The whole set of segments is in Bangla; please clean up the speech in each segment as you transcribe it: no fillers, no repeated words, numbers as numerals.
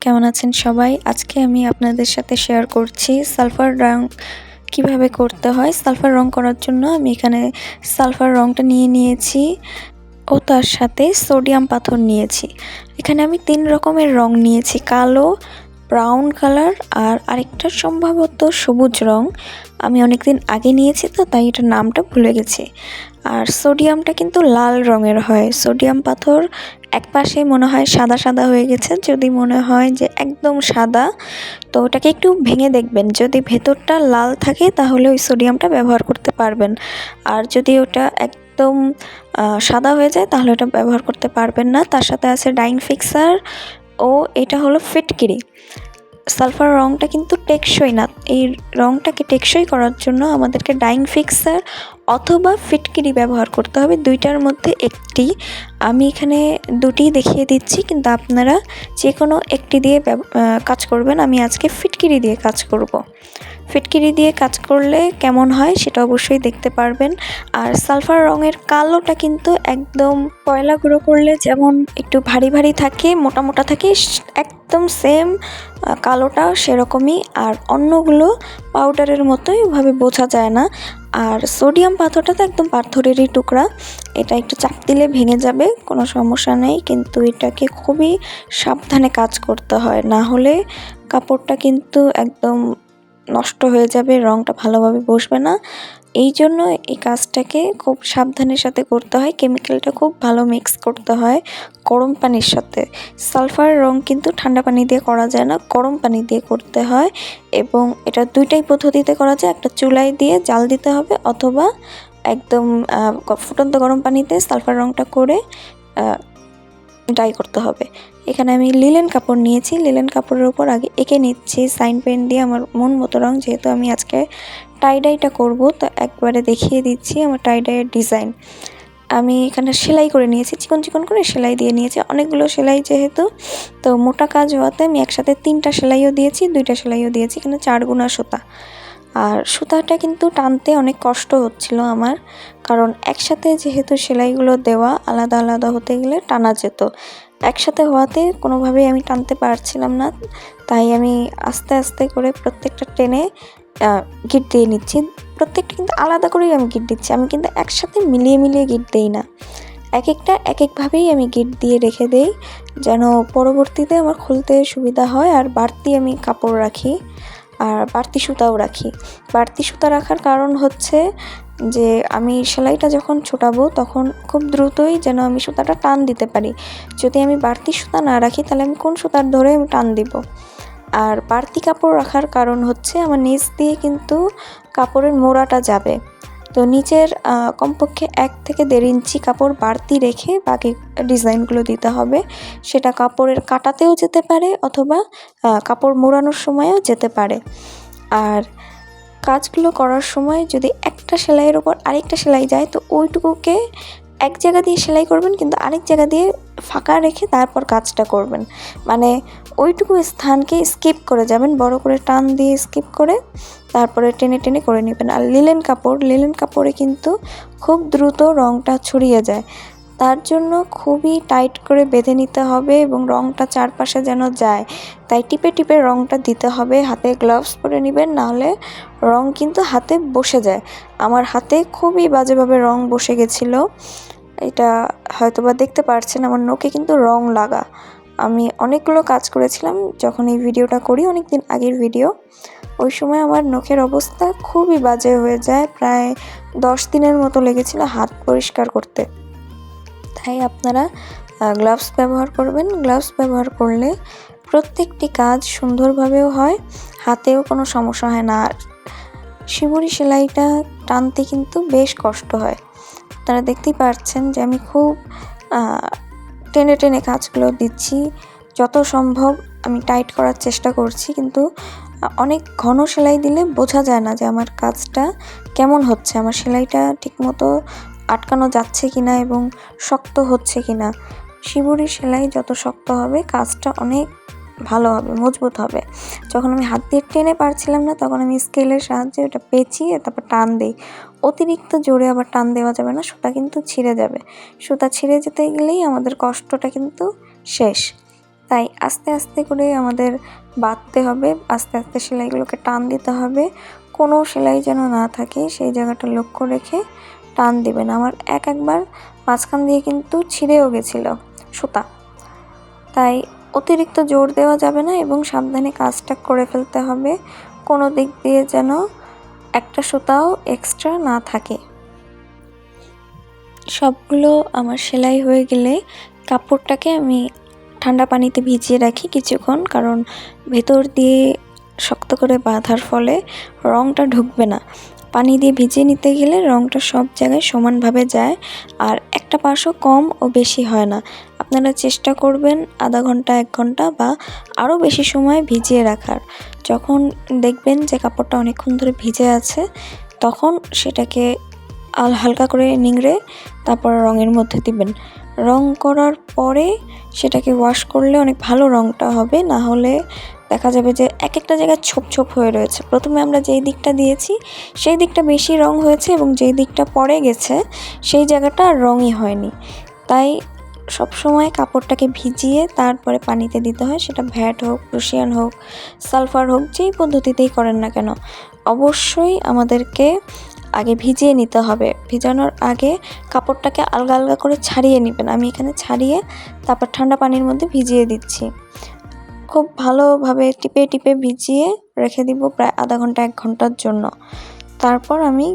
কেমন আছেন সবাই? আজকে আমি আপনাদের সাথে শেয়ার করছি সালফার রং কিভাবে করতে হয়। সালফার রং করার জন্য আমি এখানে সালফার রংটা নিয়েছি ও তার সাথে সোডিয়াম পাথর নিয়েছি। এখানে আমি 3 রকমের রং নিয়েছি, কালো, ব্রাউন কালার আর আরেকটা সম্ভবত সবুজ রং। আমি অনেকদিন আগে নিয়েছি তো তাই এটার নামটা ভুলে গেছি। আর সোডিয়ামটা কিন্তু লাল রঙের হয়। সোডিয়াম পাথর একপাশে মনে হয় সাদা সাদা হয়ে গেছে, যদি মনে হয় যে একদম সাদা তো ওটাকে একটু ভেঙে দেখবেন, যদি ভেতরটা লাল থাকে তাহলে ওই সোডিয়ামটা ব্যবহার করতে পারবেন। আর যদি ওটা একদম সাদা হয়ে যায় তাহলে ওটা ব্যবহার করতে পারবেন না। তার সাথে আছে ডাইং ফিক্সার ও এটা হলো ফিটকিরি। সালফার রংটা কিন্তু টেকসই না, এই রংটাকে টেকসই করার জন্য আমাদেরকে ডাইং ফিক্সার অথবা ফিটকিরি ব্যবহার করতে হবে, দুইটার মধ্যে একটি। আমি এখানে দুটিই দেখিয়ে দিচ্ছি, কিন্তু আপনারা যে কোনো একটি দিয়ে কাজ করবেন। আমি আজকে ফিটকিরি দিয়ে কাজ করব। ফিটকিরি দিয়ে কাজ করলে কেমন হয় সেটা অবশ্যই দেখতে পারবেন। আর সালফার রঙের কালোটা কিন্তু একদম কয়লা গুঁড়ো করলে যেমন একটু ভারী ভারী থাকে, মোটা মোটা থাকে, একদম সেম কালোটাও সেরকমই। আর অন্যগুলো পাউডারের মতোই, ওভাবে বোঝা যায় না। আর সোডিয়াম পাথরটা তো একদম পাথরেরই টুকরা, এটা একটু চাপ দিলে ভেঙে যাবে, কোনো সমস্যা নেই, কিন্তু এটাকে খুবই সাবধানে কাজ করতে হয়, না হলে কাপড়টা কিন্তু একদম নষ্ট হয়ে যাবে, রঙটা ভালোভাবে বসবে না। এই জন্য এই কাজটাকে খুব সাবধানের সাথে করতে হয়। কেমিক্যালটা খুব ভালো মিক্স করতে হয় গরম পানির সাথে। সালফার রং কিন্তু ঠান্ডা পানি দিয়ে করা যায় না, গরম পানি দিয়ে করতে হয়। এবং এটা দুইটাই পদ্ধতিতে করা যায়, একটা চুলায় দিয়ে জাল দিতে হবে অথবা একদম ফুটন্ত গরম পানিতে সালফার রংটা করে ডাই করতে হবে। এখানে আমি লিলেন কাপড় নিয়েছি, লিলেন কাপড়ের উপর আগে এঁকে নিচ্ছি সাইন পেন দিয়ে আমার মন মতো রং। যেহেতু আমি আজকে টাইডাইটা করব তো একবারে দেখিয়ে দিচ্ছি আমার টাইডাইয়ের ডিজাইন। আমি এখানে সেলাই করে নিয়েছি, চিকন চিকন করে সেলাই দিয়ে নিয়েছি, অনেকগুলো সেলাই যেহেতু, তো মোটা কাজ হওয়াতে আমি একসাথে 3টা সেলাইও দিয়েছি, 2টা সেলাইও দিয়েছি। এখানে 4 গুণা সুতা। আর সুতাটা কিন্তু টানতে অনেক কষ্ট হচ্ছিল আমার, কারণ একসাথে যেহেতু সেলাইগুলো দেওয়া, আলাদা আলাদা হতে গেলে টানা যেত, একসাথে হওয়াতে কোনোভাবেই আমি টানতে পারছিলাম না। তাই আমি আস্তে আস্তে করে প্রত্যেকটা টেনে গিট দিয়ে নিচ্ছি। প্রত্যেকটা কিন্তু আলাদা করেই আমি গিট দিচ্ছি, আমি কিন্তু একসাথে মিলিয়ে মিলিয়ে গিট দিই না, এক একটা এক একভাবেই আমি গিট দিয়ে রেখে দেই, যেন পরবর্তীতে আমার খুলতে সুবিধা হয়। আর বাড়তি আমি কাপড় রাখি আর বাড়তি সুতাও রাখি। বাড়তি সুতা রাখার কারণ হচ্ছে যে আমি সেলাইটা যখন ছোটাবো তখন খুব দ্রুতই যেন আমি সুতাটা টান দিতে পারি। যদি আমি বাড়তি সুতা না রাখি তাহলে আমি কোন সুতার ধরে আমি টান দিব। আর বাড়তি কাপড় রাখার কারণ হচ্ছে আমার নিচ দিয়ে কিন্তু কাপড়ের মোড়াটা যাবে, তো নিচের কমপক্ষে 1 থেকে 1.5 ইঞ্চি কাপড় বাড়তি রেখে বাকি ডিজাইনগুলো দিতে হবে। সেটা কাপড়ের কাটাতেও যেতে পারে অথবা কাপড় মোড়ানোর সময়ও যেতে পারে। আর কাজগুলো করার সময় যদি একটা সেলাইয়ের ওপর আরেকটা সেলাই যায় তো ওইটুকুকে এক জায়গা দিয়ে সেলাই করবেন, কিন্তু আরেক জায়গা দিয়ে ফাঁকা রেখে তারপর কাজটা করবেন, মানে ওইটুকু স্থানকে স্কিপ করে যাবেন, বড় করে টান দিয়ে স্কিপ করে তারপরে টেনে টেনে করে নেবেন। আর লিলেন কাপড়ে কিন্তু খুব দ্রুত রঙটা ছড়িয়ে যায়, তার জন্য খুবই টাইট করে বেঁধে নিতে হবে এবং রঙটা চারপাশে যেন যায়, তাই টিপে টিপে রঙটা দিতে হবে। হাতে গ্লাভস পরে নেবেন, নাহলে রং কিন্তু হাতে বসে যায়। আমার হাতে খুবই বাজেভাবে রং বসে গেছিলো, এটা হয়তোবা দেখতে পারছেন আমার নখে কিন্তু রং লাগা। আমি অনেকগুলো কাজ করেছিলাম যখন এই ভিডিওটা করি, অনেক দিন আগের ভিডিও, ওই সময় আমার নখের অবস্থা খুবই বাজে হয়ে যায়, প্রায় 10 দিনের মতো লেগেছিল হাত পরিষ্কার করতে। তাই আপনারা গ্লাভস ব্যবহার করবেন। গ্লাভস ব্যবহার করলে প্রত্যেকটি কাজ সুন্দরভাবেও হয়, হাতেও কোনো সমস্যা হয় না। আর শিবুরি সেলাইটা টানতে কিন্তু বেশ কষ্ট হয়, আপনারা দেখতেই পাচ্ছেন যে আমি খুব টেনে টেনে কাজগুলো দিচ্ছি, যত সম্ভব আমি টাইট করার চেষ্টা করছি, কিন্তু অনেক ঘন সেলাই দিলে বোঝা যায় না যে আমার কাজটা কেমন হচ্ছে, আমার সেলাইটা ঠিকমতো আটকানো যাচ্ছে কিনা এবং শক্ত হচ্ছে কিনা। শিবুরি সেলাই যত শক্ত হবে কাজটা অনেক ভালো হবে, মজবুত হবে। যখন আমি হাত দিয়ে টেনে পারছিলাম না তখন আমি স্কেলের সাহায্যে ওটা পেঁচিয়ে তারপর টান দিই। অতিরিক্ত জোরে আবার টান দেওয়া যাবে না, সুতা কিন্তু ছিঁড়ে যাবে। সুতা ছিঁড়ে যেতে গেলেই আমাদের কষ্টটা কিন্তু শেষ। তাই আস্তে আস্তে করে আমাদের বাঁধতে হবে, আস্তে আস্তে সেলাইগুলোকে টান দিতে হবে। কোনো সেলাই যেন না থাকে সেই জায়গাটা লক্ষ্য রেখে টান দিবেন। আমার একবার মাঝখান দিয়ে কিন্তু ছিঁড়েও গেছিলো সুতা, তাই অতিরিক্ত জোর দেওয়া যাবে না এবং সাবধানে কাজটা করে ফেলতে হবে, কোনো দিক দিয়ে যেন একটা সুতাও এক্সট্রা না থাকে। সবগুলো আমার সেলাই হয়ে গেলে কাপড়টাকে আমি ঠান্ডা পানিতে ভিজিয়ে রাখি কিছুক্ষণ, কারণ ভেতর দিয়ে শক্ত করে বাঁধার ফলে রঙটা ঢুকবে না। পানি দিয়ে ভিজিয়ে নিতে গেলে রঙটা সব জায়গায় সমানভাবে যায়, আর একটা পাশও কম ও বেশি হয় না। আপনারা চেষ্টা করবেন আধা ঘন্টা 1 ঘন্টা বা আরও বেশি সময় ভিজিয়ে রাখার। যখন দেখবেন যে কাপড়টা অনেকক্ষণ ধরে ভিজে আছে, তখন সেটাকে হালকা করে নিংড়ে তারপর রঙের মধ্যে দিবেন। রং করার পরে সেটাকে ওয়াশ করলে অনেক ভালো রঙটা হবে, না হলে দেখা যাবে যে এক একটা জায়গায় ছোপ ছোপ হয়ে রয়েছে। প্রথমে আমরা যেই দিকটা দিয়েছি সেই দিকটা বেশি রং হয়েছে এবং যেই দিকটা পড়ে গেছে সেই জায়গাটা আর রঙই হয়নি। তাই সবসময় কাপড়টাকে ভিজিয়ে তারপরে পানিতে দিতে হয়, সেটা ভ্যাট হোক, প্রুশিয়ান হোক, সালফার হোক, যেই পদ্ধতিতেই করেন না কেন অবশ্যই আমাদেরকে আগে ভিজিয়ে নিতে হবে। ভিজানোর আগে কাপড়টাকে আলগা আলগা করে ছাড়িয়ে নেবেন। আমি এখানে ছাড়িয়ে তারপর ঠান্ডা পানির মধ্যে ভিজিয়ে দিচ্ছি। খুব ভালোভাবে টিপে টিপে ভিজিয়ে রেখে দিব প্রায় আধা ঘন্টা 1 ঘন্টার জন্য। তারপর আমি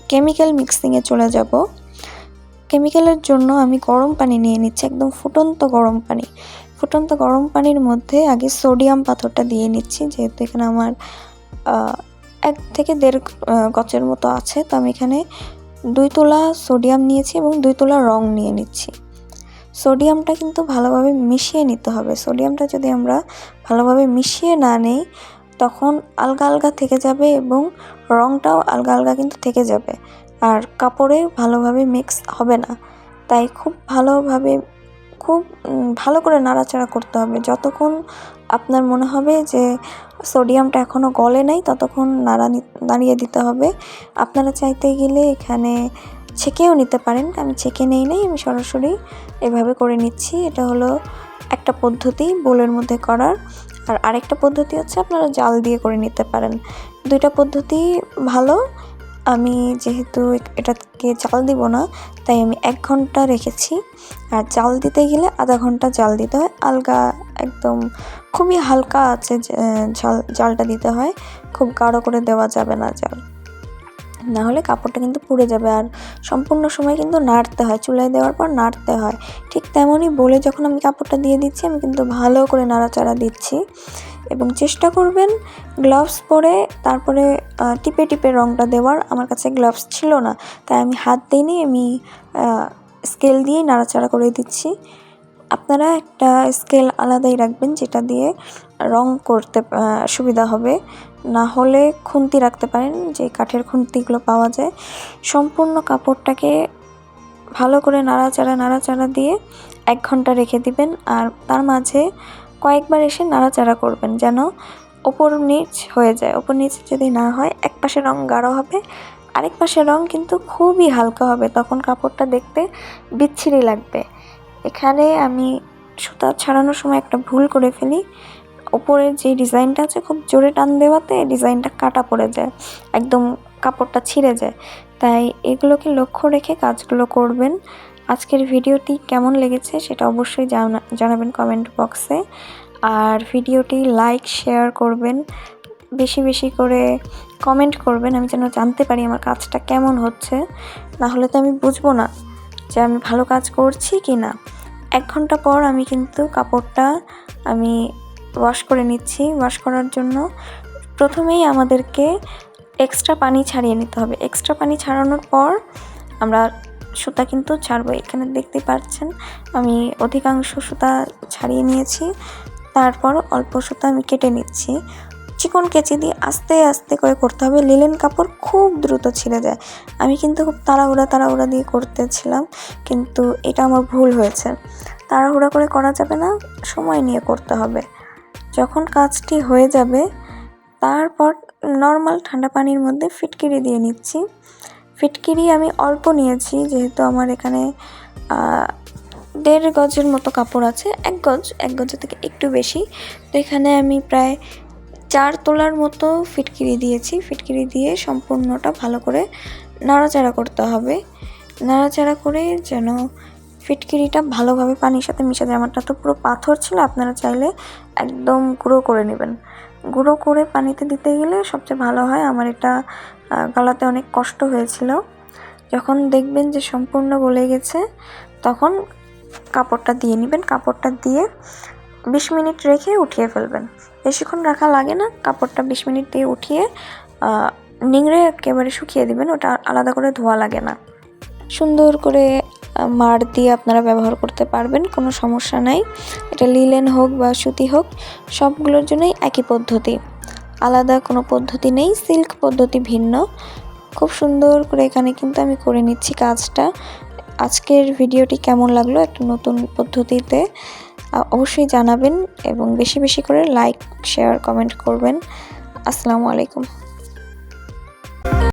কেমিক্যাল মিক্সিংয়ে চলে যাব। কেমিক্যালের জন্য আমি গরম পানি নিয়ে নিচ্ছি, একদম ফুটন্ত গরম পানি। ফুটন্ত গরম পানির মধ্যে আগে সোডিয়াম পাথরটা দিয়ে নিচ্ছি, যেহেতু এখানে আমার 1 থেকে 1.5 গজের মতো আছে। তো আমি এখানে 2 তোলা সোডিয়াম নিয়েছি এবং 2 তোলা রং নিয়ে নিচ্ছি। সোডিয়ামটা কিন্তু ভালোভাবে মিশিয়ে নিতে হবে। সোডিয়ামটা যদি আমরা ভালোভাবে মিশিয়ে না নেই তখন আলগা আলগা থেকে যাবে এবং রংটাও আলগা আলগা কিন্তু থেকে যাবে, আর কাপড়ে ভালোভাবে মিক্স হবে না। তাই খুব ভালো করে নাড়াচাড়া করতে হবে। যতক্ষণ আপনার মনে হবে যে সোডিয়ামটা এখনও গলে নাই ততক্ষণ নাড়িয়ে দিতে হবে। আপনারা চাইতে গেলে এখানে ছেঁকেও নিতে পারেন, আমি ছেঁকে নেই, আমি সরাসরি এভাবে করে নিচ্ছি। এটা হলো একটা পদ্ধতি বোলের মধ্যে করার, আর আরেকটা পদ্ধতি হচ্ছে আপনারা জাল দিয়ে করে নিতে পারেন। 2টা পদ্ধতি ভালো। আমি যেহেতু এটাকে জাল দিব না তাই আমি 1 ঘন্টা রেখেছি, আর জাল দিতে গেলে আধা ঘন্টা জাল দিতে হয়। আলগা একদম খুবই হালকা আছে জালটা দিতে হয়, খুব গাঢ় করে দেওয়া যাবে না জাল, না হলে কাপড়টা কিন্তু পুড়ে যাবে। আর সম্পূর্ণ সময় কিন্তু নাড়তে হয়, চুলায় দেওয়ার পর নাড়তে হয়। ঠিক তেমনই বলে যখন আমি কাপড়টা দিয়ে দিচ্ছি আমি কিন্তু ভালো করে নাড়াচাড়া দিচ্ছি, এবং চেষ্টা করবেন গ্লাভস পরে তারপরে টিপে টিপে রঙটা দেওয়ার। আমার কাছে গ্লাভস ছিল না তাই আমি হাত দিইনি, আমি স্কেল দিয়েই নাড়াচাড়া করে দিচ্ছি। আপনারা একটা স্কেল আলাদাই রাখবেন যেটা দিয়ে রং করতে সুবিধা হবে, না হলে খুন্তি রাখতে পারেন, যে কাঠের খুন্তিগুলো পাওয়া যায়। সম্পূর্ণ কাপড়টাকে ভালো করে নাড়াচাড়া দিয়ে 1 ঘন্টা রেখে দিবেন, আর তার মাঝে কয়েকবার এসে নাড়াচাড়া করবেন যেন ওপর নিচ হয়ে যায়। ওপর নিচ যদি না হয় এক পাশে রং গাঢ় হবে, আরেক পাশে রং কিন্তু খুবই হালকা হবে, তখন কাপড়টা দেখতে বিচ্ছিরি লাগবে। এখানে আমি সুতা ছাড়ানোর সময় একটা ভুল করে ফেলি, উপরের যে ডিজাইনটা আছে খুব জোরে টান দেওয়াতে ডিজাইনটা কাটা পড়ে যায়, একদম কাপড়টা ছিঁড়ে যায়। তাই এগুলোকে লক্ষ্য রেখে কাজগুলো করবেন। আজকের ভিডিওটি কেমন লেগেছে সেটা অবশ্যই জানাবেন কমেন্ট বক্সে, আর ভিডিওটি লাইক শেয়ার করবেন, বেশি বেশি করে কমেন্ট করবেন, আমি যেন জানতে পারি আমার কাজটা কেমন হচ্ছে, না হলে তো আমি বুঝবো না যে আমি ভালো কাজ করছি কি না। 1 ঘন্টা পর আমি কিন্তু কাপড়টা আমি ওয়াশ করে নিচ্ছি। ওয়াশ করার জন্য প্রথমেই আমাদেরকে এক্সট্রা পানি ছাড়িয়ে নিতে হবে। এক্সট্রা পানি ছাড়ানোর পর আমরা সুতা কিন্তু ছাড়বো। এখানে দেখতে পাচ্ছেন আমি অধিকাংশ সুতা ছাড়িয়ে নিয়েছি, তারপর অল্প সুতা আমি কেটে নিচ্ছি। চিকন কেচি দিয়ে আস্তে আস্তে করে করতে হবে, লিলেন কাপড় খুব দ্রুত ছিঁড়ে যায়। আমি কিন্তু খুব তাড়াহুড়া দিয়ে করতেছিলাম, কিন্তু এটা আমার ভুল হয়েছে। তাড়াহুড়া করে করা যাবে না, সময় নিয়ে করতে হবে। যখন কাজটি হয়ে যাবে তারপর নর্মাল ঠান্ডা পানির মধ্যে ফিটকিরি দিয়ে নিচ্ছি। ফিটকিরি আমি অল্প নিয়েছি, যেহেতু আমার এখানে 1.5 গজের মতো কাপড় আছে, 1 গজের থেকে একটু বেশি। তো এখানে আমি প্রায় 4 তোলার মতো ফিটকিরি দিয়েছি। ফিটকিরি দিয়ে সম্পূর্ণটা ভালো করে নাড়াচাড়া করতে হবে। নাড়াচাড়া করে যেন ফিটকিরিটা ভালোভাবে পানির সাথে মিশে যায়। আমারটা তো পুরো পাথর ছিল, আপনারা চাইলে একদম গুঁড়ো করে নেবেন। গুঁড়ো করে পানিতে দিতে গেলে সবচেয়ে ভালো হয়। আমার এটা গলাতে অনেক কষ্ট হয়েছিল। যখন দেখবেন যে সম্পূর্ণ গলে গেছে তখন কাপড়টা দিয়ে নেবেন। কাপড়টা দিয়ে 20 মিনিট রেখে উঠিয়ে ফেলবেন। বেশিক্ষণ রাখা লাগে না, কাপড়টা 20 মিনিট দিয়ে উঠিয়ে নিংড়ে একেবারে শুকিয়ে দিবেন। ওটা আলাদা করে ধোয়া লাগে না। সুন্দর করে মাড় দিয়ে আপনারা ব্যবহার করতে পারবেন, কোনো সমস্যা নাই। এটা লিলেন হোক বা সুতি হোক, সবগুলোর জন্যই একই পদ্ধতি, আলাদা কোনো পদ্ধতি নেই। সিল্ক পদ্ধতি ভিন্ন। খুব সুন্দর করে এখানে কিন্তু আমি করে নিচ্ছি কাজটা। আজকের ভিডিওটি কেমন লাগলো একটা নতুন পদ্ধতিতে অবশ্যই জানাবেন এবং বেশি বেশি করে লাইক, শেয়ার, কমেন্ট করবেন। আসসালামু আলাইকুম।